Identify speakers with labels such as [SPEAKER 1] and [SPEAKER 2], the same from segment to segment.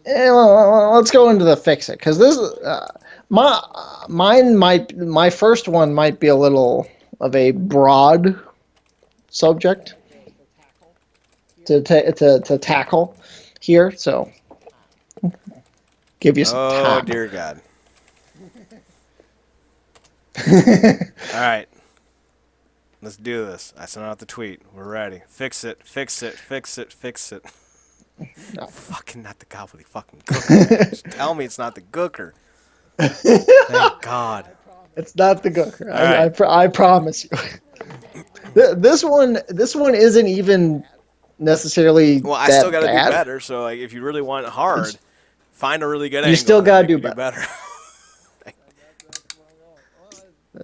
[SPEAKER 1] Let's go into the fix it because this my my first one might be a little of a broad subject to tackle here, so give you some
[SPEAKER 2] Oh,
[SPEAKER 1] time.
[SPEAKER 2] dear God. All right. Let's do this. I sent out the tweet. We're ready. Fix it. Fix it. Fix it. Fix it.
[SPEAKER 1] No.
[SPEAKER 2] Fucking not the gobbly fucking cooker, man. Just tell me it's not the gooker. Thank God.
[SPEAKER 1] It's not the gooker.
[SPEAKER 2] All right.
[SPEAKER 1] I promise you. This one isn't even necessarily
[SPEAKER 2] Well, I still
[SPEAKER 1] that
[SPEAKER 2] got to do
[SPEAKER 1] bad.
[SPEAKER 2] better. So, like, if you really want it hard,
[SPEAKER 1] It's
[SPEAKER 2] find a really good
[SPEAKER 1] you
[SPEAKER 2] angle,
[SPEAKER 1] still
[SPEAKER 2] and then
[SPEAKER 1] gotta
[SPEAKER 2] maybe
[SPEAKER 1] do
[SPEAKER 2] do
[SPEAKER 1] better.
[SPEAKER 2] better.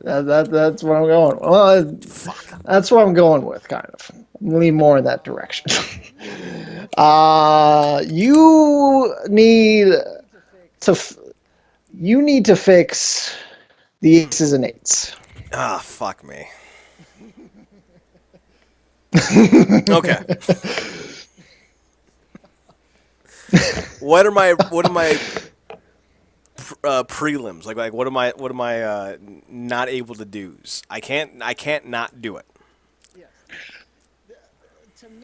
[SPEAKER 1] That's what I'm going. Well,
[SPEAKER 2] Fuck.
[SPEAKER 1] that's what I'm going with, kind of. Lean more in that direction. You need to you need to fix the aces and eights.
[SPEAKER 2] Ah, fuck me. Okay. What are my prelims like what am I not able to do? I can't not do it.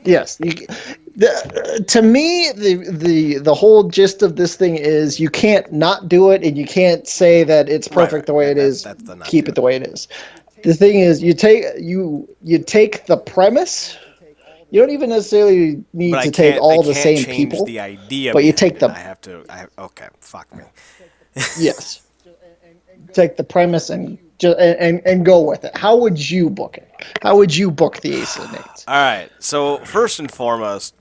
[SPEAKER 1] Yes. To me, the whole gist of this thing is you can't not do it, and you can't say that it's
[SPEAKER 2] Right.
[SPEAKER 1] perfect the way
[SPEAKER 2] That
[SPEAKER 1] it
[SPEAKER 2] that's
[SPEAKER 1] is.
[SPEAKER 2] that's the not
[SPEAKER 1] Keep
[SPEAKER 2] do
[SPEAKER 1] it
[SPEAKER 2] it.
[SPEAKER 1] the way it is. The thing is, you take the premise. You don't even necessarily
[SPEAKER 2] But
[SPEAKER 1] need
[SPEAKER 2] I
[SPEAKER 1] to take
[SPEAKER 2] can't I
[SPEAKER 1] all the
[SPEAKER 2] can't
[SPEAKER 1] same
[SPEAKER 2] change
[SPEAKER 1] people,
[SPEAKER 2] the idea
[SPEAKER 1] but you
[SPEAKER 2] behind
[SPEAKER 1] take
[SPEAKER 2] it.
[SPEAKER 1] the
[SPEAKER 2] Okay, fuck me.
[SPEAKER 1] yes, take the premise and and go with it. How would you book it? How would you book the aces and eights?
[SPEAKER 2] All right. So first and foremost,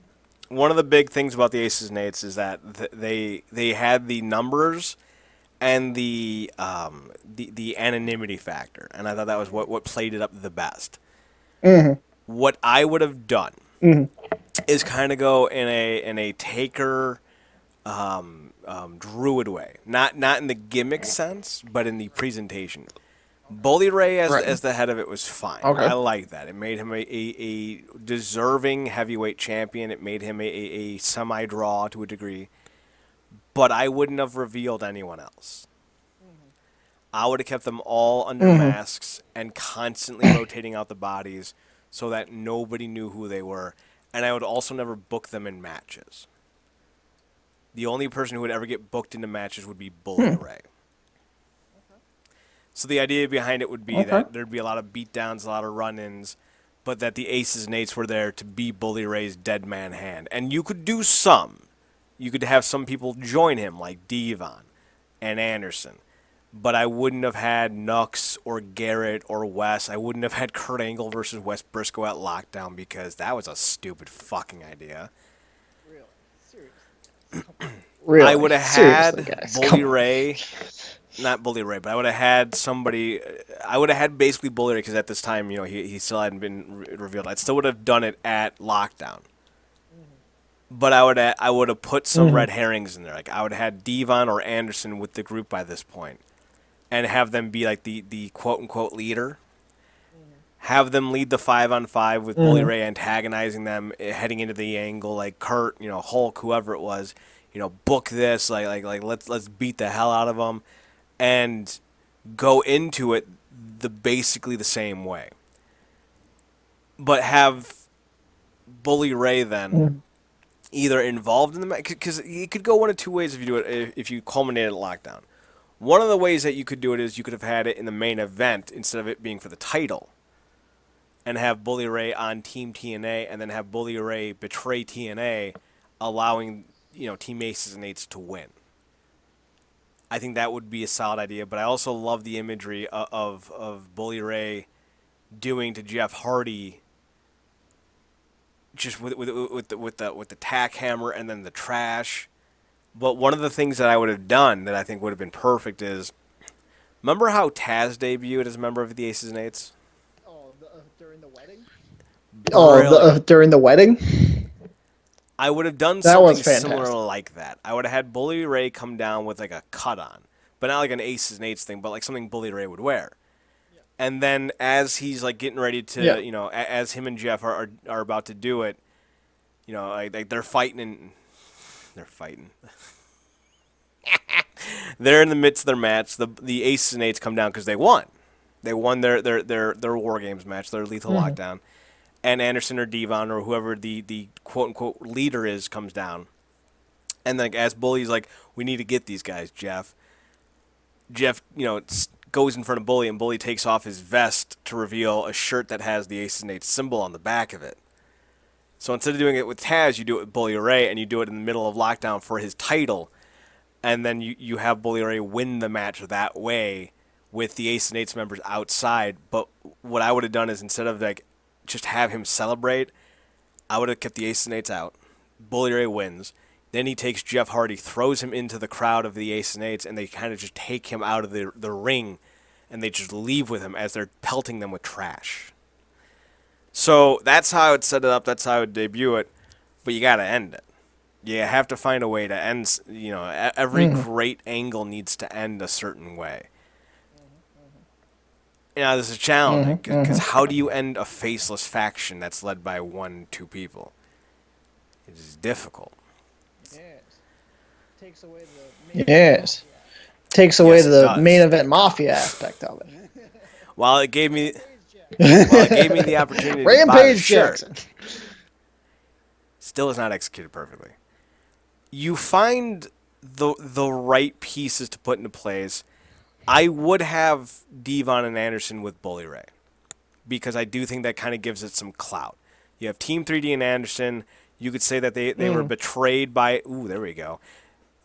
[SPEAKER 2] one of the big things about the aces and eights is that they had the numbers and the anonymity factor, and I thought that was what played it up the best.
[SPEAKER 1] Mm-hmm.
[SPEAKER 2] What I would have done
[SPEAKER 1] Mm-hmm.
[SPEAKER 2] is kind of go in a taker druid way, not in the gimmick sense, but in the presentation. Bully Ray
[SPEAKER 1] Right.
[SPEAKER 2] as the head of it was fine.
[SPEAKER 1] Okay.
[SPEAKER 2] I like that. It made him a deserving heavyweight champion. It made him a semi draw to a degree. But I wouldn't have revealed anyone else. I would have kept them all under
[SPEAKER 1] Mm-hmm.
[SPEAKER 2] masks and constantly rotating out the bodies so that nobody knew who they were. And I would also never book them in matches. The only person who would ever get booked into matches would be Bully
[SPEAKER 1] Hmm.
[SPEAKER 2] Ray. So the idea behind it would be
[SPEAKER 1] Okay.
[SPEAKER 2] that there'd be a lot of beatdowns, a lot of run-ins, but that the aces and eights were there to be Bully Ray's dead man hand. And you could do some. You could have some people join him, like Devon and Anderson. But I wouldn't have had Nux or Garrett or Wes. I wouldn't have had Kurt Angle versus Wes Briscoe at Lockdown because that was a stupid fucking idea. I
[SPEAKER 1] Really?
[SPEAKER 2] would have
[SPEAKER 1] Seriously,
[SPEAKER 2] had
[SPEAKER 1] guys,
[SPEAKER 2] Bully
[SPEAKER 1] come on.
[SPEAKER 2] Ray, not Bully Ray, but I would have had somebody. I would have had basically Bully Ray because at this time, he still hadn't been revealed. I still would have done it at Lockdown, but I would have put some
[SPEAKER 1] Mm-hmm.
[SPEAKER 2] red herrings in there. Like I would have had Devon or Anderson with the group by this point, and have them be like the quote unquote leader. Have them lead the 5-on-5 with Bully
[SPEAKER 1] Mm-hmm.
[SPEAKER 2] Ray antagonizing them, heading into the angle, like Kurt, Hulk, whoever it was, book this, like let's beat the hell out of them, and go into it basically the same way, but have Bully Ray then
[SPEAKER 1] Mm-hmm.
[SPEAKER 2] either involved in the match, because you could go one of two ways if you do it, if you culminate at Lockdown. One of the ways that you could do it is you could have had it in the main event instead of it being for the title, and have Bully Ray on Team TNA, and then have Bully Ray betray TNA, allowing Team Aces and Eights to win. I think that would be a solid idea, but I also love the imagery of Bully Ray doing to Jeff Hardy, just with the tack hammer and then the trash. But one of the things that I would have done that I think would have been perfect is, remember how Taz debuted as a member of the Aces and Eights?
[SPEAKER 1] Oh,
[SPEAKER 2] Brilliant.
[SPEAKER 1] during the wedding,
[SPEAKER 2] I would have done
[SPEAKER 1] that was
[SPEAKER 2] something similar
[SPEAKER 1] fantastic.
[SPEAKER 2] like that. I would have had Bully Ray come down with like a cut on, but not like an Aces and Eights thing, but like something Bully Ray would wear. And then as he's like getting ready
[SPEAKER 1] Yeah.
[SPEAKER 2] to, as him and Jeff are about to do it, like they're fighting, and They're fighting. They're in the midst of their match. The Aces and Eights come down because they won. They won their War Games match, their Lethal
[SPEAKER 1] Mhm.
[SPEAKER 2] Lockdown. And Anderson or Devon or whoever the quote unquote leader is comes down. And like as Bully's like, we need to get these guys, Jeff. Jeff, goes in front of Bully, and Bully takes off his vest to reveal a shirt that has the Aces and Eights symbol on the back of it. So instead of doing it with Taz, you do it with Bully Ray, and you do it in the middle of Lockdown for his title, and then you have Bully Ray win the match that way with the Aces and Eights members outside. But what I would have done is instead of like just have him celebrate, I would have kept the Aces and Eights out. Bully Ray wins. Then he takes Jeff Hardy, throws him into the crowd of the Aces and Eights, and they kind of just take him out of the ring, and they just leave with him as they're pelting them with trash. So that's how I would set it up. That's how I would debut it. But you got to end it. You have to find a way to end. Every
[SPEAKER 1] Mhm.
[SPEAKER 2] great angle needs to end a certain way. This is challenging
[SPEAKER 1] Mhm.
[SPEAKER 2] because
[SPEAKER 1] Mhm.
[SPEAKER 2] how do you end a faceless faction that's led by 1, 2 people? It is difficult.
[SPEAKER 1] Yes. Yes. Takes away
[SPEAKER 2] Yes, it
[SPEAKER 1] the main
[SPEAKER 2] does.
[SPEAKER 1] event mafia aspect of it.
[SPEAKER 2] While it gave me, while it gave me the opportunity to buy the
[SPEAKER 1] Rampage
[SPEAKER 2] shirt,
[SPEAKER 1] Jackson.
[SPEAKER 2] still is not executed perfectly. You find the right pieces to put into place. I would have Devon and Anderson with Bully Ray because I do think that kind of gives it some clout. You have Team 3D and Anderson. You could say that they were
[SPEAKER 1] Mm.
[SPEAKER 2] betrayed by. Ooh, there we go.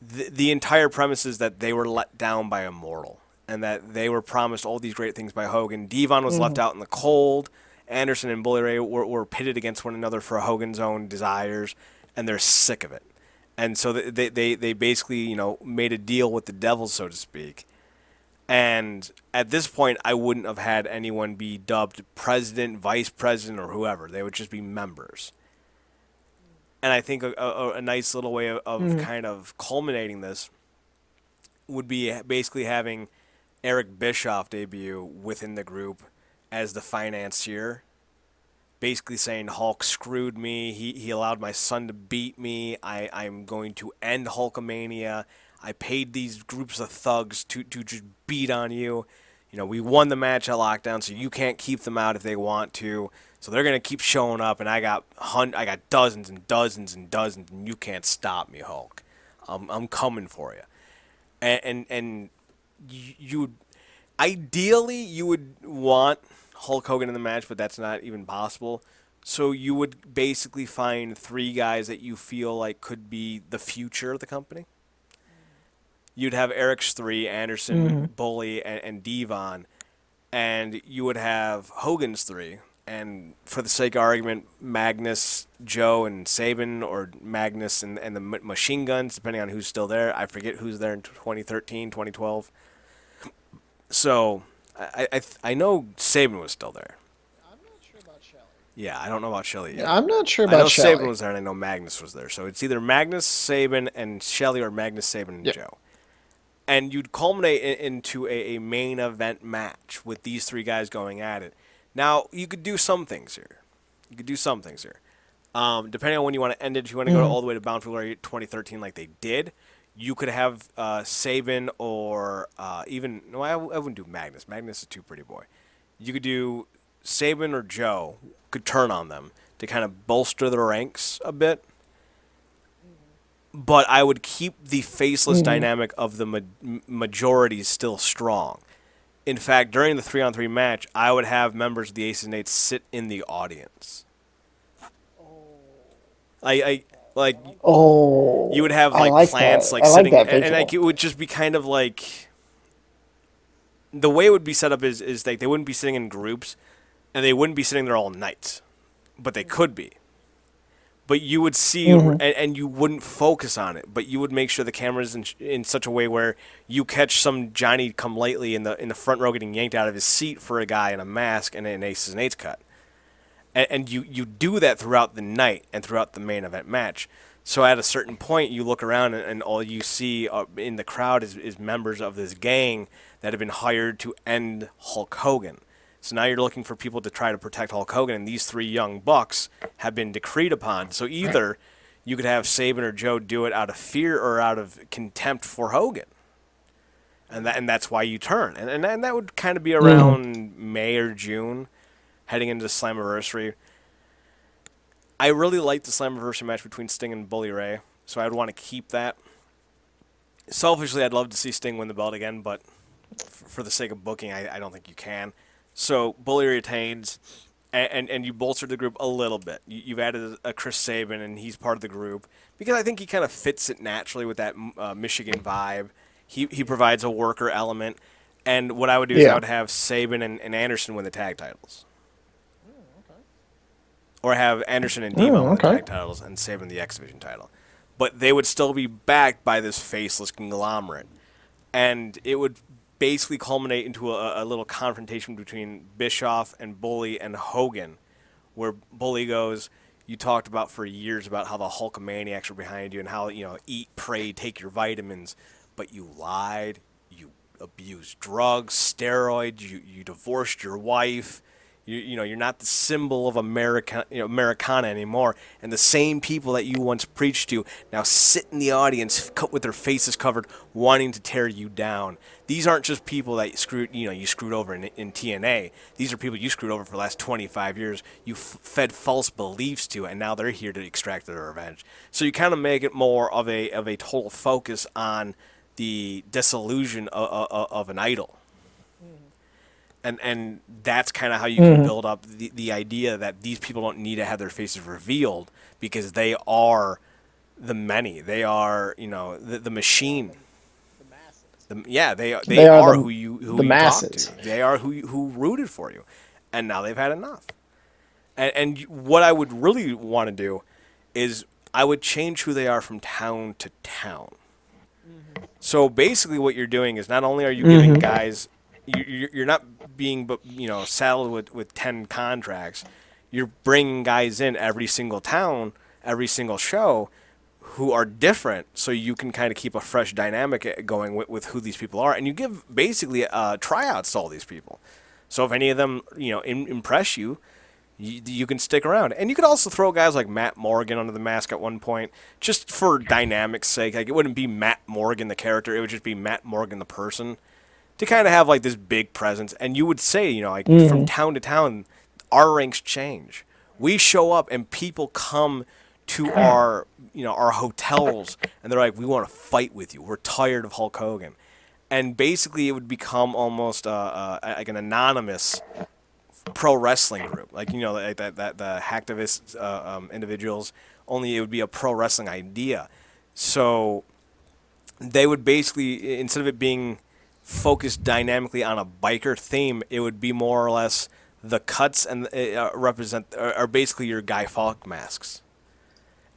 [SPEAKER 2] The entire premise is that they were let down by Immortal and that they were promised all these great things by Hogan. Devon was left
[SPEAKER 1] Mhm.
[SPEAKER 2] out in the cold. Anderson and Bully Ray were pitted against one another for Hogan's own desires, and they're sick of it. And so they basically, made a deal with the devil, so to speak. And at this point, I wouldn't have had anyone be dubbed president, vice president, or whoever. They would just be members. And I think a nice little way of
[SPEAKER 1] Mhm.
[SPEAKER 2] kind of culminating this would be basically having Eric Bischoff debut within the group as the financier, basically saying Hulk screwed me. He allowed my son to beat me. I'm going to end Hulkamania. I paid these groups of thugs to just beat on you. We won the match at Lockdown, so you can't keep them out if they want to. So they're gonna keep showing up, and I got dozens and dozens and dozens, and you can't stop me, Hulk. I'm coming for you. And you would ideally you would want Hulk Hogan in the match, but that's not even possible. So you would basically find 3 guys that you feel like could be the future of the company. You'd have Eric's 3, Anderson,
[SPEAKER 1] Mhm.
[SPEAKER 2] Bully, and Devon, and you would have Hogan's 3. And for the sake of argument, Magnus, Joe, and Saban, or Magnus and the Machine Guns, depending on who's still there. I forget who's there in 2013, 2012. So I know Saban was still there. Yeah, I don't know about Shelley yet.
[SPEAKER 1] I'm not sure
[SPEAKER 2] I know
[SPEAKER 1] about
[SPEAKER 2] Saban
[SPEAKER 1] Shelley.
[SPEAKER 2] was there, and I know Magnus was there. So it's either Magnus, Saban, and Shelley, or Magnus, Saban, and
[SPEAKER 1] Yeah.
[SPEAKER 2] Joe. And you'd culminate into a main event match with these 3 guys going at it. Now, you could do some things here. You could do some things here. Depending on when you want to end it, if you want to go
[SPEAKER 1] Mhm.
[SPEAKER 2] all the way to Bound for Glory 2013 like they did, you could have Saban or even... No, I wouldn't do Magnus. Magnus is too pretty boy. You could do Saban or Joe, could turn on them to kind of bolster their ranks a bit. But I would keep the faceless
[SPEAKER 1] Mhm.
[SPEAKER 2] dynamic of the majority still strong. In fact, during the 3-on-3 match, I would have members of the Aces and Eights sit in the audience. I like you would
[SPEAKER 1] Oh,
[SPEAKER 2] have
[SPEAKER 1] I
[SPEAKER 2] like
[SPEAKER 1] like
[SPEAKER 2] plants
[SPEAKER 1] that.
[SPEAKER 2] like
[SPEAKER 1] I like
[SPEAKER 2] sitting,
[SPEAKER 1] that
[SPEAKER 2] and like
[SPEAKER 1] visual.
[SPEAKER 2] it would just be kind of like the way it would be set up is like they wouldn't be sitting in groups, and they wouldn't be sitting there all night, but they could be. But you would see,
[SPEAKER 1] Mhm.
[SPEAKER 2] and you wouldn't focus on it, but you would make sure the camera's in such a way where you catch some Johnny come lately in the front row getting yanked out of his seat for a guy in a mask and an Aces and Eights cut. And you do that throughout the night and throughout the main event match. So at a certain point, you look around and all you see in the crowd is members of this gang that have been hired to end Hulk Hogan. So now you're looking for people to try to protect Hulk Hogan, and these 3 young bucks have been decreed upon. So either You could have Saban or Joe do it out of fear or out of contempt for Hogan. And that's why you turn. And that would kind of be
[SPEAKER 1] Mm.
[SPEAKER 2] around May or June, heading into the Slammiversary. I really like the Slammiversary match between Sting and Bully Ray, so I would want to keep that. Selfishly, I'd love to see Sting win the belt again, but for the sake of booking, I don't think you can. So Bully retains, and you bolster the group a little bit. You've added a Chris Sabin, and he's part of the group because I think he kind of fits it naturally with that Michigan vibe. He provides a worker element, and what I would do is I
[SPEAKER 1] Yeah.
[SPEAKER 2] would have Sabin and Anderson win the tag titles, or have Anderson and Devon
[SPEAKER 1] Mm,
[SPEAKER 2] win the
[SPEAKER 1] okay.
[SPEAKER 2] tag titles and Sabin the X Division title. But they would still be backed by this faceless conglomerate, and it would basically culminate into a little confrontation between Bischoff and Bully and Hogan, where Bully goes, "You talked about for years about how the Hulkamaniacs are behind you and how eat, pray, take your vitamins, but you lied, you abused drugs, steroids, you divorced your wife." You're not the symbol of America, Americana anymore. And the same people that you once preached to now sit in the audience with their faces covered, wanting to tear you down. These aren't just people that you screwed over in TNA. These are people you screwed over for the last 25 years. You fed false beliefs to, and now they're here to extract their revenge. So you kind of make it more of a total focus on the disillusion of an idol, and that's kind of how you can
[SPEAKER 1] Mm.
[SPEAKER 2] build up the idea that these people don't need to have their faces revealed because they are the many. They are the machine. Yeah, they
[SPEAKER 1] They are
[SPEAKER 2] are who
[SPEAKER 1] the
[SPEAKER 2] you talk to.
[SPEAKER 1] masses.
[SPEAKER 2] They are who rooted for you, and now they've had enough. And what I would really want to do is I would change who they are from town to town. So basically, what you're doing is not only are you giving
[SPEAKER 1] Hmm.
[SPEAKER 2] guys, you're not being saddled with 10 contracts. You're bringing guys in every single town, every single show, who are different, so you can kind of keep a fresh dynamic going with who these people are, and you give basically tryouts to all these people. So if any of them impress you, you can stick around. And you could also throw guys like Matt Morgan under the mask at one point, just for dynamic's sake. Like, it wouldn't be Matt Morgan the character, it would just be Matt Morgan the person, to kind of have like this big presence. And you would say, like from
[SPEAKER 1] Hmm.
[SPEAKER 2] town to town, our ranks change. We show up and people come to our hotels, and they're like, we want to fight with you. We're tired of Hulk Hogan. And basically, it would become almost like an anonymous pro wrestling group, like like that the hacktivist individuals. Only it would be a pro wrestling idea. So they would basically, instead of it being focused dynamically on a biker theme, it would be more or less the cuts and represent are basically your Guy Fawkes masks,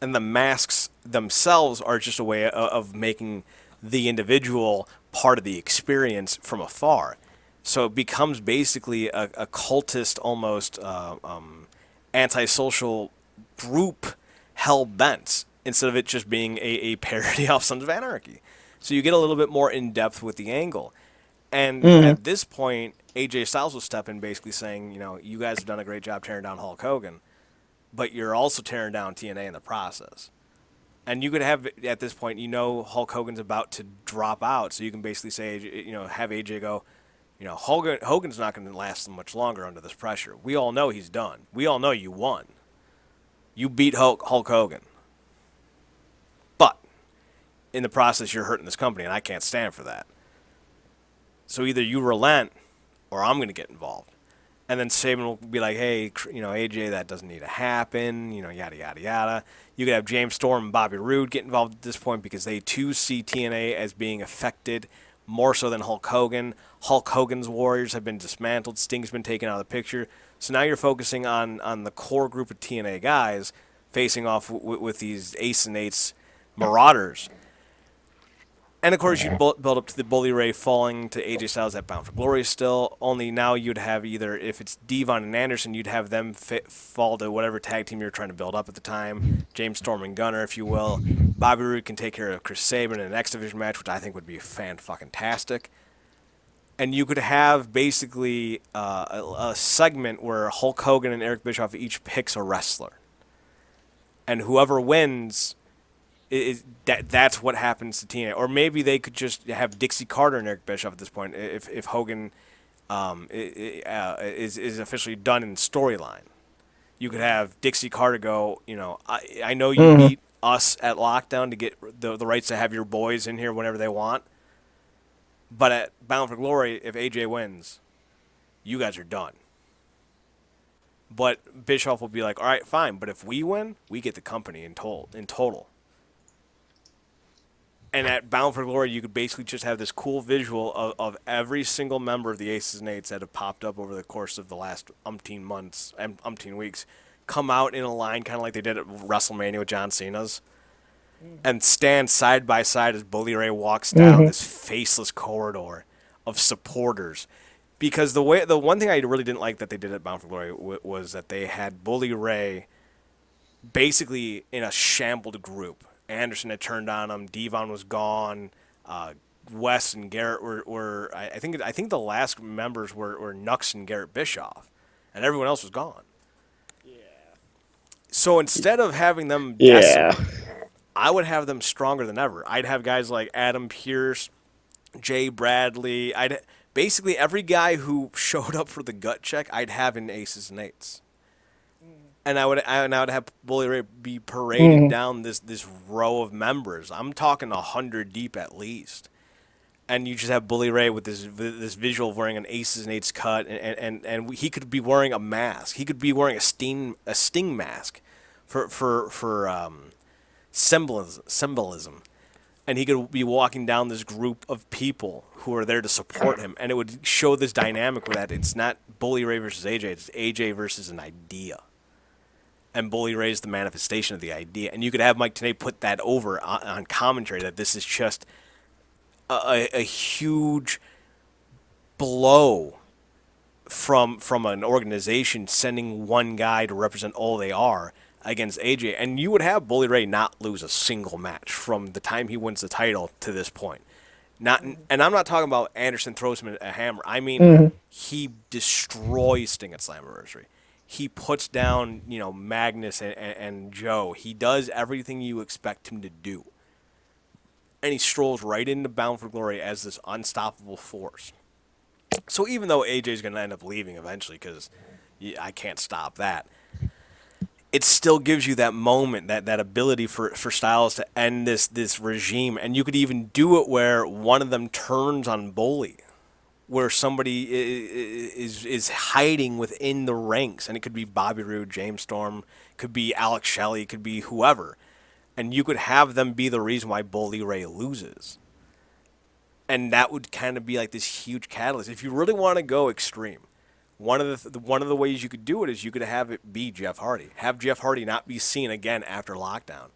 [SPEAKER 2] and the masks themselves are just a way of making the individual part of the experience from afar. So it becomes basically a cultist, almost antisocial group hell bent, instead of it just being a parody of Sons of Anarchy. So you get a little bit more in depth with the angle. And
[SPEAKER 1] Hmm.
[SPEAKER 2] at this point, AJ Styles will step in, basically saying, you guys have done a great job tearing down Hulk Hogan, but you're also tearing down TNA in the process. And you could have, at this point, Hulk Hogan's about to drop out, so you can basically say, have AJ go, Hogan's not going to last much longer under this pressure. We all know he's done. We all know you won. You beat Hulk Hogan. But in the process, you're hurting this company, and I can't stand for that. So either you relent, or I'm going to get involved. And then Saban will be like, hey, AJ, that doesn't need to happen, yada, yada, yada. You could have James Storm and Bobby Roode get involved at this point because they too see TNA as being affected more so than Hulk Hogan. Hulk Hogan's Warriors have been dismantled. Sting's been taken out of the picture. So now you're focusing on the core group of TNA guys facing off with these Ace and Eights Marauders. And of course, you'd build up to the Bully Ray falling to AJ Styles at Bound for Glory still. Only now you'd have either, if it's Devon and Anderson, you'd have them fall to whatever tag team you're trying to build up at the time. James Storm and Gunner, if you will. Bobby Roode can take care of Chris Sabin in an X Division match, which I think would be fan-fucking-tastic. And you could have basically a segment where Hulk Hogan and Eric Bischoff each picks a wrestler. And whoever wins That's what happens to TNA. Or maybe they could just have Dixie Carter and Eric Bischoff at this point if Hogan is officially done in storyline. You could have Dixie Carter go, I know you
[SPEAKER 1] Mm-hmm.
[SPEAKER 2] beat us at Lockdown to get the rights to have your boys in here whenever they want. But at Bound for Glory, if AJ wins, you guys are done. But Bischoff will be like, all right, fine. But if we win, we get the company in total. And at Bound for Glory, you could basically just have this cool visual of every single member of the Aces and Eights that have popped up over the course of the last umpteen months and umpteen weeks come out in a line kind of like they did at WrestleMania with John Cena's and stand side by side as Bully Ray walks down
[SPEAKER 1] Mm-hmm.
[SPEAKER 2] this faceless corridor of supporters. Because the one thing I really didn't like that they did at Bound for Glory was that they had Bully Ray basically in a shambled group. Anderson had turned on him. Devon was gone. Wes and Garrett were I think the last members were Nux and Garrett Bischoff, and everyone else was gone. So instead of having them
[SPEAKER 1] Yeah.
[SPEAKER 2] decimated, I would have them stronger than ever. I'd have guys like Adam Pierce, Jay Bradley. I'd basically every guy who showed up for the gut check, I'd have in Aces and Eights. And I would have Bully Ray be paraded
[SPEAKER 1] Mm-hmm.
[SPEAKER 2] down this row of members. I'm talking 100 deep at least. And you just have Bully Ray with this visual of wearing an Aces and Eights cut, and he could be wearing a mask. He could be wearing a sting mask, for symbolism, and he could be walking down this group of people who are there to support him, and it would show this dynamic where that it's not Bully Ray versus AJ, it's AJ versus an idea. And Bully Ray is the manifestation of the idea. And you could have Mike Tenay put that over on commentary that this is just a huge blow from an organization sending one guy to represent all they are against AJ. And you would have Bully Ray not lose a single match from the time he wins the title to this point. And I'm not talking about Anderson throws him a hammer. I mean,
[SPEAKER 1] Mm-hmm.
[SPEAKER 2] he destroys Sting at Slammiversary. He puts down, Magnus and Joe. He does everything you expect him to do. And he strolls right into Bound for Glory as this unstoppable force. So even though AJ's going to end up leaving eventually, because I can't stop that, it still gives you that moment, that ability for Styles to end this regime. And you could even do it where one of them turns on Bully, where somebody is hiding within the ranks, and it could be Bobby Roode, James Storm, could be Alex Shelley, could be whoever, and you could have them be the reason why Bully Ray loses, and that would kind of be like this huge catalyst. If you really want to go extreme, one of the ways you could do it is you could have it be Jeff Hardy, have Jeff Hardy not be seen again after Lockdown,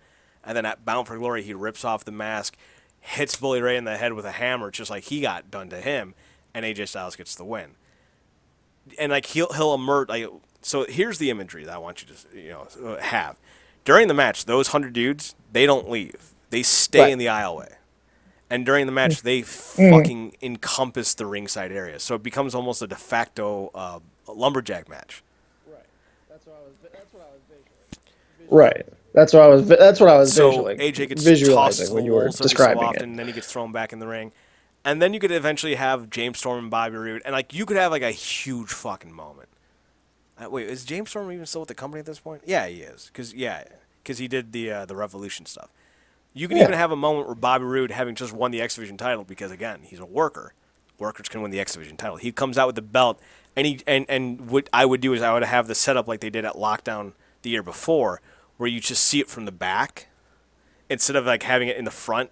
[SPEAKER 2] and then at Bound for Glory he rips off the mask, hits Bully Ray in the head with a hammer, just like he got done to him. And AJ Styles gets the win. And like he'll emerge. Like, so here's the imagery that I want you to have during the match. Those 100 dudes, they don't leave. They stay
[SPEAKER 1] Right.
[SPEAKER 2] in the aisleway. And during the match, they
[SPEAKER 1] Mm-hmm.
[SPEAKER 2] fucking encompass the ringside area. So it becomes almost a de facto lumberjack match.
[SPEAKER 1] Right. That's what I was
[SPEAKER 2] So AJ gets tossed to
[SPEAKER 1] visualizing
[SPEAKER 2] the
[SPEAKER 1] when you were
[SPEAKER 2] wolves every so
[SPEAKER 1] describing
[SPEAKER 2] often,
[SPEAKER 1] it.
[SPEAKER 2] and then he gets thrown back in the ring. And then you could eventually have James Storm and Bobby Roode, and like you could have like a huge fucking moment. Wait, is James Storm even still with the company at this point? Yeah, he is, because he did the Revolution stuff. You can
[SPEAKER 1] Yeah.
[SPEAKER 2] even have a moment where Bobby Roode, having just won the X Division title, because again he's a worker, workers can win the X Division title. He comes out with the belt, and what I would do is I would have the setup like they did at Lockdown the year before, where you just see it from the back instead of like having it in the front.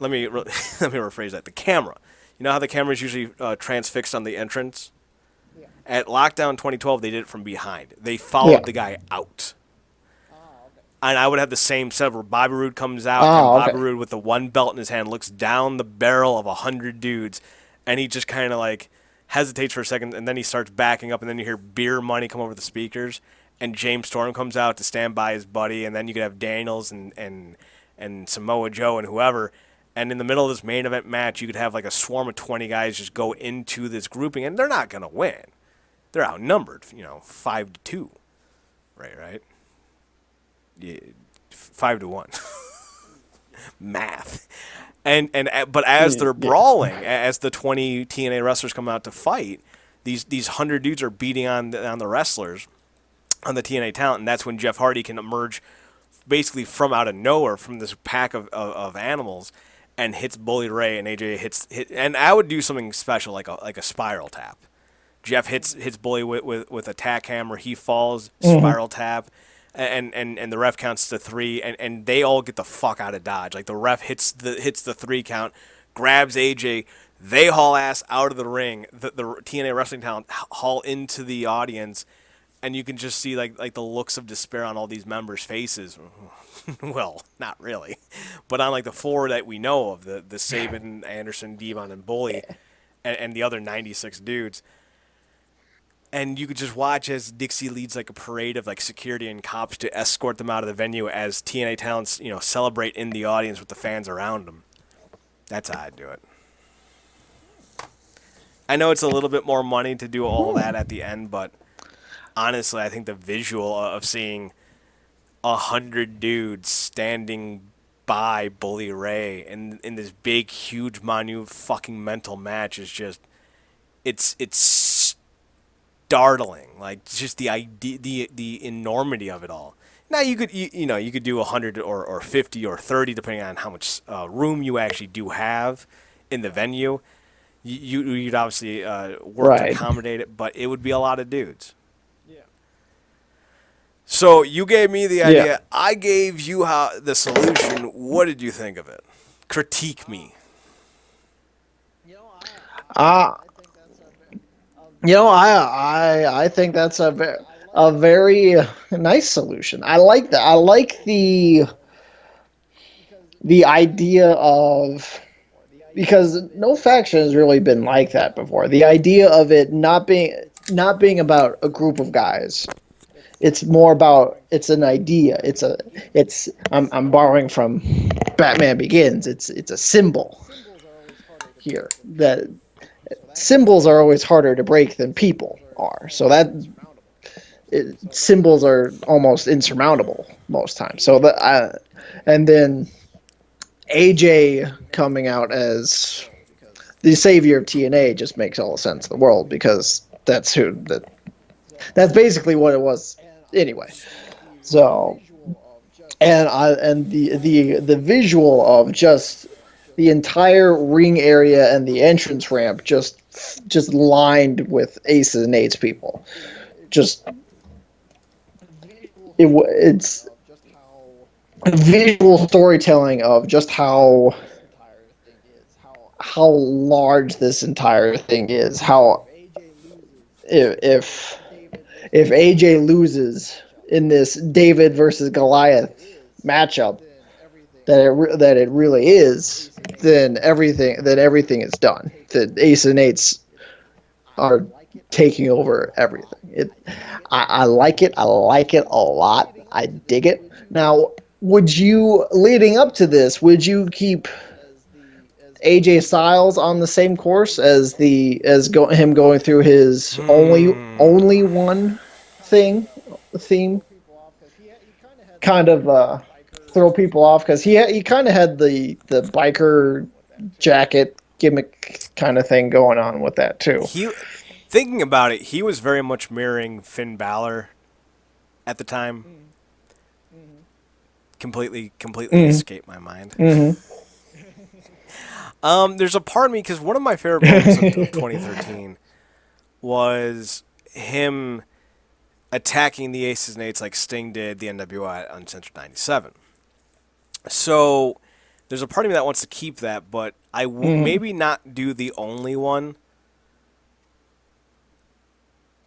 [SPEAKER 2] Let me let me rephrase that. The camera. You know how the camera is usually transfixed on the entrance? At Lockdown 2012, they did it from behind. They followed
[SPEAKER 1] Yeah.
[SPEAKER 2] the guy out. And I would have the same setup where Bobby Roode comes out, and
[SPEAKER 1] Oh,
[SPEAKER 2] Bobby
[SPEAKER 1] okay.
[SPEAKER 2] Roode with the one belt in his hand looks down the barrel of 100 dudes, and he just kind of like hesitates for a second, and then he starts backing up, and then you hear Beer Money come over the speakers, and James Storm comes out to stand by his buddy, and then you could have Daniels and Samoa Joe and whoever. And in the middle of this main event match, you could have like a swarm of 20 guys just go into this grouping, and they're not going to win. They're outnumbered, 5-2. Right? Yeah, 5-1. math. But as they're
[SPEAKER 1] Yeah.
[SPEAKER 2] brawling, as the 20 TNA wrestlers come out to fight, these 100 dudes are beating on the wrestlers, on the TNA talent, and that's when Jeff Hardy can emerge basically from out of nowhere from this pack of animals and hits Bully Ray, and AJ hit, and I would do something special like a spiral tap. Jeff hits Bully with a tack hammer. He falls,
[SPEAKER 1] Hmm.
[SPEAKER 2] spiral tap, and the ref counts to three, and they all get the fuck out of Dodge. Like the ref hits the three count, grabs AJ. They haul ass out of the ring. The TNA wrestling talent haul into the audience, and you can just see like the looks of despair on all these members' faces. Well, not really, but on like the four that we know of, the Saban, Anderson, Devon, and Bully, and the other 96 dudes. And you could just watch as Dixie leads like a parade of like security and cops to escort them out of the venue as TNA talents, celebrate in the audience with the fans around them. That's how I'd do it. I know it's a little bit more money to do all that at the end, but honestly, I think the visual of seeing 100 dudes standing by Bully Ray in this big, huge, fucking mental match is just it's startling. Like just the idea, the enormity of it all. Now you could do 100 or 50 or 30 depending on how much room you actually do have in the venue. You'd obviously work to
[SPEAKER 1] Right.
[SPEAKER 2] accommodate it, but it would be a lot of dudes. So you gave me the
[SPEAKER 1] Yeah.
[SPEAKER 2] idea. I gave you the solution. What did you think of it? Critique me.
[SPEAKER 1] Uh, I think that's a very nice solution. I like that. I like the idea of, because no faction has really been like that before. The idea of it not being about a group of guys. It's more about, it's an idea. I'm borrowing from Batman Begins. It's a symbol here, that symbols are always harder to break than people are. So symbols are almost insurmountable most times. And then AJ coming out as the savior of TNA just makes all the sense in the world, because that's basically what it was anyway. So, and the visual of just the entire ring area and the entrance ramp just lined with Aces and Eights people. Just it's visual storytelling of just how large this entire thing is. How if if AJ loses in this David versus Goliath matchup, that it really is, then everything is done. The Ace and Eights are taking over everything. I like it. I like it a lot. I dig it. Now, leading up to this, would you keep AJ Styles on the same course him going through his only one theme, kind of throw people off, because he kind of had the biker jacket gimmick kind of thing going on with that too.
[SPEAKER 2] He, thinking about it, he was very much mirroring Finn Balor at the time. Completely
[SPEAKER 1] Mm-hmm.
[SPEAKER 2] escaped my mind.
[SPEAKER 1] Mm-hmm.
[SPEAKER 2] There's a part of me because one of my favorite moments of 2013 was him attacking the Aces and Eights like Sting did the NWO on Uncensored 97. So there's a part of me that wants to keep that, but
[SPEAKER 1] Mm-hmm.
[SPEAKER 2] maybe not do the only one.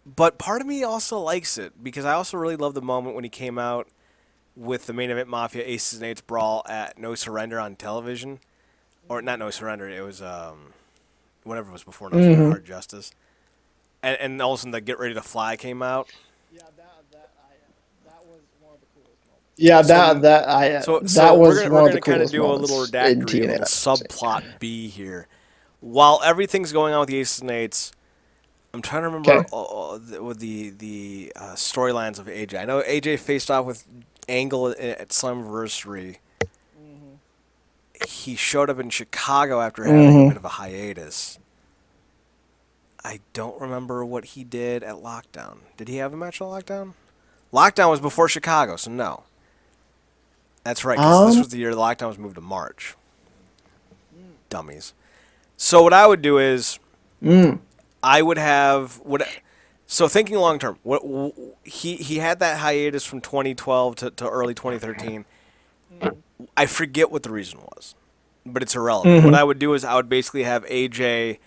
[SPEAKER 2] But part of me also likes it because I also really love the moment when he came out with the main event Mafia Aces and Eights brawl at No Surrender on television, or not No Surrender. It was whatever was before No Surrender,
[SPEAKER 1] Mm-hmm.
[SPEAKER 2] Hard Justice, and all of a sudden the Get Ready to Fly came out.
[SPEAKER 1] Yeah,
[SPEAKER 2] So
[SPEAKER 1] that was
[SPEAKER 2] we're
[SPEAKER 1] one of the
[SPEAKER 2] gonna kind of
[SPEAKER 1] coolest
[SPEAKER 2] do a little
[SPEAKER 1] moments in
[SPEAKER 2] redactory, a
[SPEAKER 1] TNA.
[SPEAKER 2] little subplot B here. While everything's going on with the Aces and Eights, I'm trying to remember
[SPEAKER 1] Okay.
[SPEAKER 2] with the storylines of AJ. I know AJ faced off with Angle at Slammiversary. he showed up in Chicago after having a
[SPEAKER 1] Mm-hmm.
[SPEAKER 2] bit of a hiatus. I don't remember what he did at Lockdown. Did he have a match at Lockdown? Lockdown was before Chicago, so no. That's right, because this
[SPEAKER 1] Um.
[SPEAKER 2] was the year Lockdown was moved to March. Dummies. So what I would do is
[SPEAKER 1] Mm.
[SPEAKER 2] I would have what. So thinking long term, what he had that hiatus from 2012 to early 2013. I forget what the reason was, but it's irrelevant. What
[SPEAKER 1] Mm-hmm.
[SPEAKER 2] I would do is I would basically have AJ,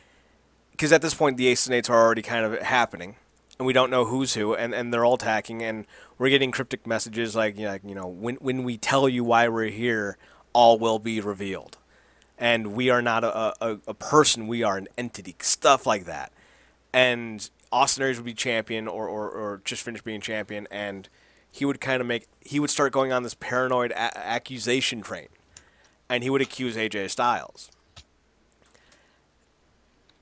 [SPEAKER 2] because at this point the Ace and Eights are already kind of happening, and we don't know who's who, and they're all tacking, and we're getting cryptic messages like, when we tell you why we're here, all will be revealed, and we are not a person, we are an entity, stuff like that, and Austin Aries would be champion, or just finish being champion, and he would start going on this paranoid accusation train, and he would accuse AJ Styles.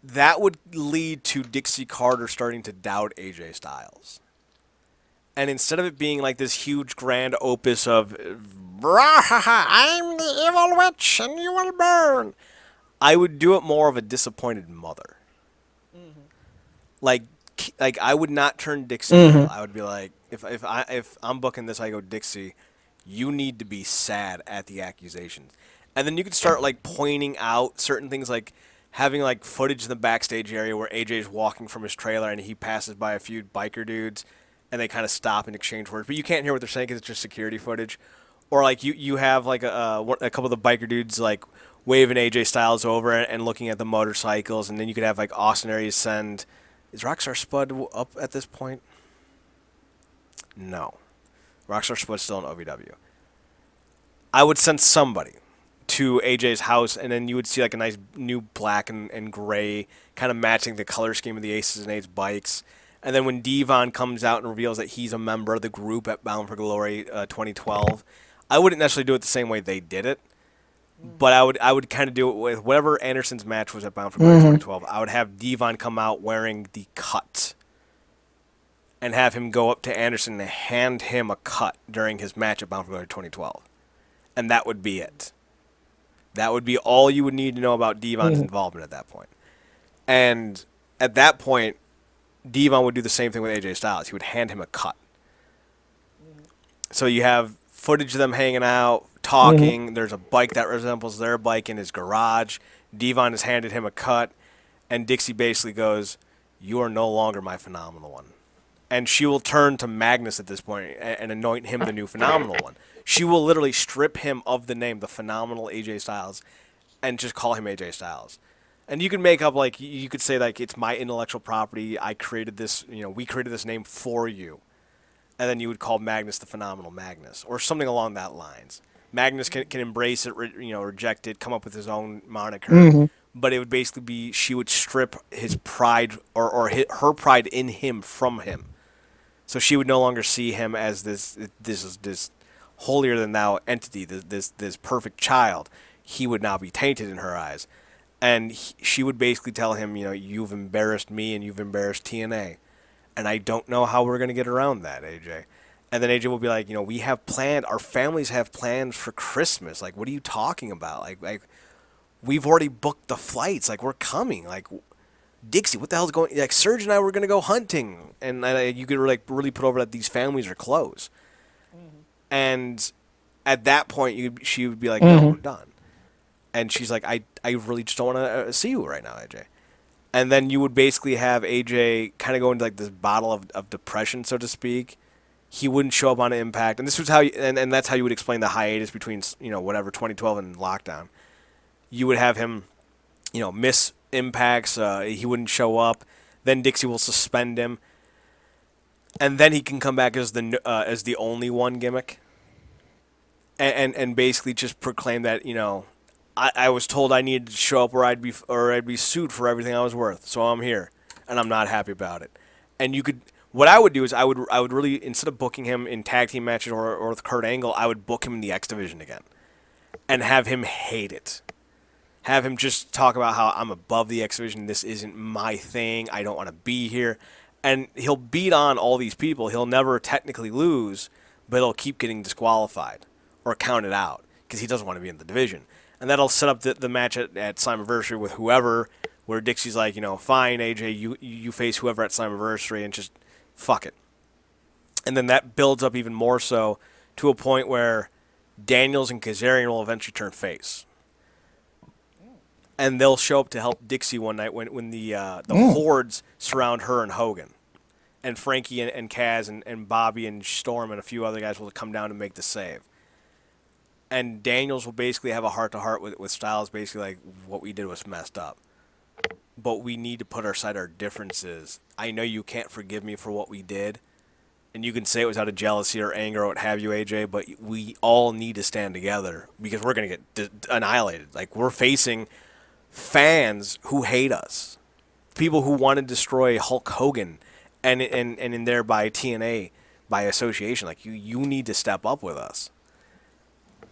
[SPEAKER 2] That would lead to Dixie Carter starting to doubt AJ Styles. And instead of it being like this huge grand opus of I'm the evil witch and you will burn, I would do it more of a disappointed mother. Like I would not turn Dixie heel.
[SPEAKER 1] Mm-hmm.
[SPEAKER 2] I would be like, if I'm booking this, I go, Dixie, you need to be sad at the accusations, and then you could start like pointing out certain things, like having like footage in the backstage area where AJ's walking from his trailer and he passes by a few biker dudes, and they kind of stop and exchange words, but you can't hear what they're saying because it's just security footage, or like you have like a couple of the biker dudes like waving AJ Styles over and looking at the motorcycles, and then you could have like Austin Aries send. Is Rockstar Spud up at this point? No. Rockstar Spud's still in OVW. I would send somebody to AJ's house, and then you would see like a nice new black and gray, kind of matching the color scheme of the Aces and Eights bikes. And then when Devon comes out and reveals that he's a member of the group at Bound for Glory 2012, I wouldn't necessarily do it the same way they did it, but I would kind of do it with whatever Anderson's match was at Bound for Glory
[SPEAKER 1] Mm-hmm.
[SPEAKER 2] 2012. I would have Devon come out wearing the cut and have him go up to Anderson and hand him a cut during his match at Bound for Glory 2012. And that would be it. That would be all you would need to know about Devon's
[SPEAKER 1] Mm-hmm.
[SPEAKER 2] involvement at that point. And at that point, Devon would do the same thing with AJ Styles. He would hand him a cut. So you have footage of them hanging out,
[SPEAKER 1] Mm-hmm.
[SPEAKER 2] talking. There's a bike that resembles their bike in his garage. Devon has handed him a cut, and Dixie basically goes, "You are no longer my phenomenal one." And she will turn to Magnus at this point and anoint him the new phenomenal one. She will literally strip him of the name, the phenomenal AJ Styles, and just call him AJ Styles. And you can make up like you could say like it's my intellectual property. I created this, we created this name for you, and then you would call Magnus the phenomenal Magnus or something along that lines. Magnus can embrace it, reject it, come up with his own moniker,
[SPEAKER 1] Mm-hmm.
[SPEAKER 2] but it would basically be she would strip his pride or her pride in him from him. So she would no longer see him as this holier than thou entity, this perfect child. He would now be tainted in her eyes, and she would basically tell him, you've embarrassed me and you've embarrassed TNA, and I don't know how we're gonna get around that, AJ. And then AJ will be like, we have planned, our families have plans for Christmas. Like, what are you talking about? Like we've already booked the flights. Like, we're coming. Like, Dixie, what the hell's going? Like, Serge and I were gonna go hunting, and you could like really put over that these families are close. And at that point, she would be like, "No, we're
[SPEAKER 1] Mm-hmm.
[SPEAKER 2] done." And she's like, "I really just don't want to see you right now, AJ." And then you would basically have AJ kind of go into like this bottle of depression, so to speak. He wouldn't show up on Impact, and this was how, and that's how you would explain the hiatus between whatever 2012 and Lockdown. You would have him, miss impacts. He wouldn't show up. Then Dixie will suspend him, and then he can come back as the only one gimmick, and basically just proclaim that I was told I needed to show up or I'd be sued for everything I was worth, so I'm here, and I'm not happy about it. And you could. What I would do is I would really, instead of booking him in tag team matches or with Kurt Angle, I would book him in the X division again, and have him hate it. Have him just talk about how I'm above the X Division. This isn't my thing. I don't want to be here. And he'll beat on all these people. He'll never technically lose, but he'll keep getting disqualified or counted out because he doesn't want to be in the division. And that'll set up the match at Slammiversary with whoever, where Dixie's like, fine, AJ, you face whoever at Slammiversary and just fuck it. And then that builds up even more so to a point where Daniels and Kazarian will eventually turn face. And they'll show up to help Dixie one night when the hordes surround her and Hogan. And Frankie and Kaz and Bobby and Storm and a few other guys will come down to make the save. And Daniels will basically have a heart-to-heart with Styles, basically like, what we did was messed up. But we need to put aside our differences. I know you can't forgive me for what we did, and you can say it was out of jealousy or anger or what have you, AJ, but we all need to stand together because we're going to get annihilated. Like, we're facing fans who hate us, people who want to destroy Hulk Hogan and in thereby TNA by association. Like, you need to step up with us.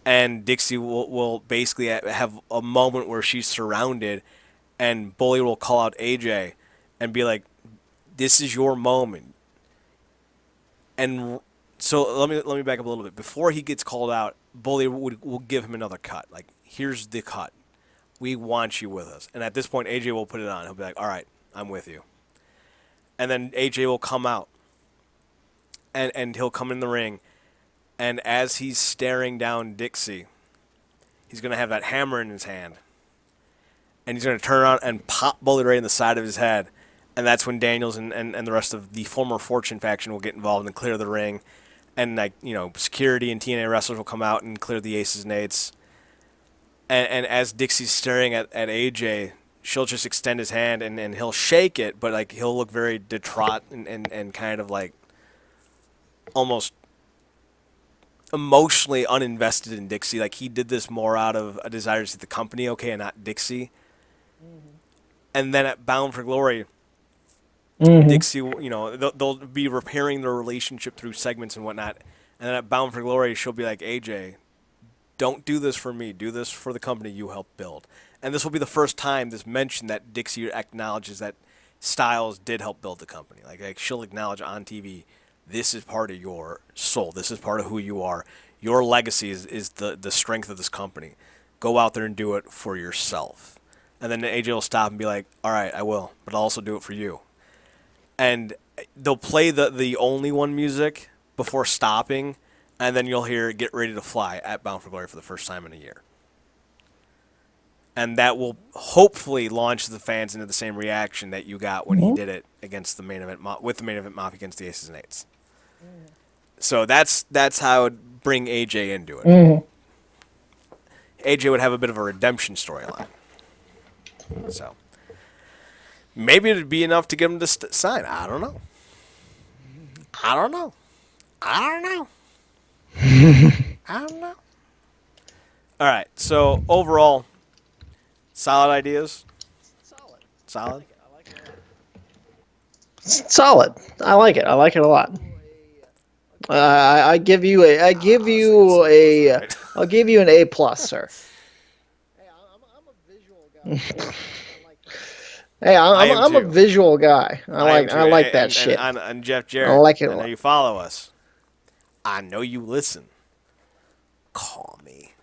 [SPEAKER 2] And Dixie will basically have a moment where she's surrounded, and Bully will call out AJ and be like, "This is your moment." And so let me back up a little bit. Before he gets called out, Bully will give him another cut. Like, here's the cut. We want you with us. And at this point, AJ will put it on. He'll be like, "All right, I'm with you." And then AJ will come out, and he'll come in the ring. And as he's staring down Dixie, he's going to have that hammer in his hand. And he's going to turn around and pop Bully right in the side of his head. And that's when Daniels and the rest of the former Fortune faction will get involved and clear the ring. And, security and TNA wrestlers will come out and clear the aces and eights. And as Dixie's staring at AJ, she'll just extend his hand and he'll shake it, but, he'll look very distraught and kind of, almost emotionally uninvested in Dixie. Like, he did this more out of a desire to see the company okay and not Dixie. Mm-hmm. And then at Bound for Glory, Dixie, they'll be repairing their relationship through segments and whatnot. And then at Bound for Glory, she'll be like, AJ, don't do this for me. Do this for the company you helped build. And this will be the first time this mentioned that Dixie acknowledges that Styles did help build the company. Like she'll acknowledge on TV, this is part of your soul. This is part of who you are. Your legacy is the strength of this company. Go out there and do it for yourself. And then AJ will stop and be like, all right, I will, but I'll also do it for you. And they'll play the Only One music before stopping, and then you'll hear Get Ready to Fly at Bound for Glory for the first time in a year. And that will hopefully launch the fans into the same reaction that you got when he did it against the main event with the main event Mafia against the Aces and Eights. So that's how I would bring AJ into it. AJ would have a bit of a redemption storyline. So maybe it'd be enough to get him to sign. I don't know. I don't know. All right. So overall, solid ideas. Solid.
[SPEAKER 1] Solid. I like it. I like it a lot. I give you a. I give you a.
[SPEAKER 2] Right.
[SPEAKER 1] I'll give you an A plus, sir. Hey, I'm a visual guy. I like that shit.
[SPEAKER 2] And Jeff Jarrett,
[SPEAKER 1] I like it a
[SPEAKER 2] I know
[SPEAKER 1] lot.
[SPEAKER 2] you follow us. I know you listen. Call me.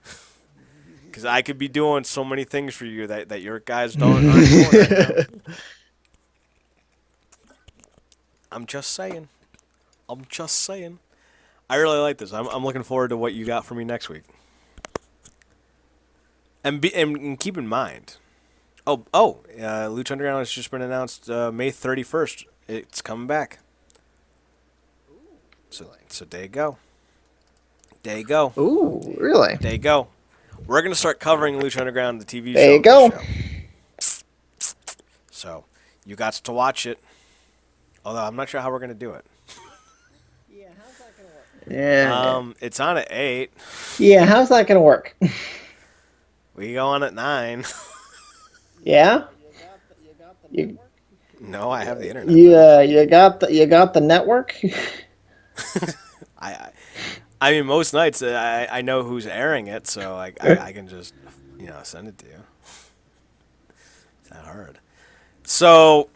[SPEAKER 2] Because I could be doing so many things for you that your guys aren't doing right now. I'm just saying. I really like this. I'm looking forward to what you got for me next week. And keep in mind, Lucha Underground has just been announced May 31st. It's coming back. So there you go.
[SPEAKER 1] Ooh, really?
[SPEAKER 2] There you go. We're going to start covering Lucha Underground, the TV show.
[SPEAKER 1] There you go.
[SPEAKER 2] So you got to watch it. Although I'm not sure how we're going to do it.
[SPEAKER 1] Yeah, how's that going to work?
[SPEAKER 2] It's on at 8.
[SPEAKER 1] Yeah, how's that going to work?
[SPEAKER 2] We go on at 9.
[SPEAKER 1] Yeah?
[SPEAKER 2] No, I have the internet.
[SPEAKER 1] You got the network?
[SPEAKER 2] I mean, most nights I know who's airing it, so I can just send it to you. It's not hard. So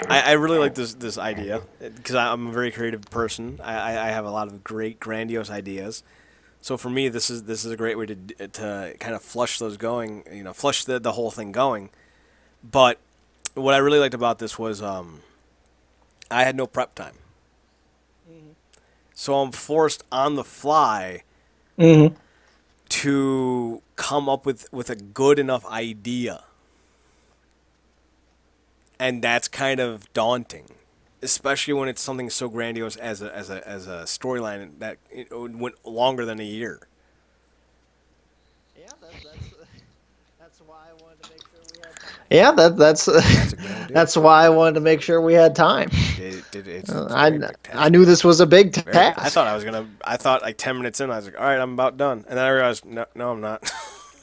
[SPEAKER 2] I really like this idea because I'm a very creative person. I have a lot of great grandiose ideas. So for me, this is a great way to kind of flush those going, flush the whole thing going. But what I really liked about this was I had no prep time, so I'm forced on the fly
[SPEAKER 1] Mm-hmm.
[SPEAKER 2] to come up with a good enough idea, and that's kind of daunting, especially when it's something so grandiose as a storyline that it went longer than a year.
[SPEAKER 1] Yeah, that's
[SPEAKER 2] That's exactly it.
[SPEAKER 1] that's why I wanted to make sure we had time.
[SPEAKER 2] It's
[SPEAKER 1] I
[SPEAKER 2] very big
[SPEAKER 1] I
[SPEAKER 2] task.
[SPEAKER 1] knew this was a big
[SPEAKER 2] Very. I
[SPEAKER 1] task.
[SPEAKER 2] thought I was gonna. I thought like 10 minutes in, I was like, all right, I'm about done, and then I realized, no, no, I'm not.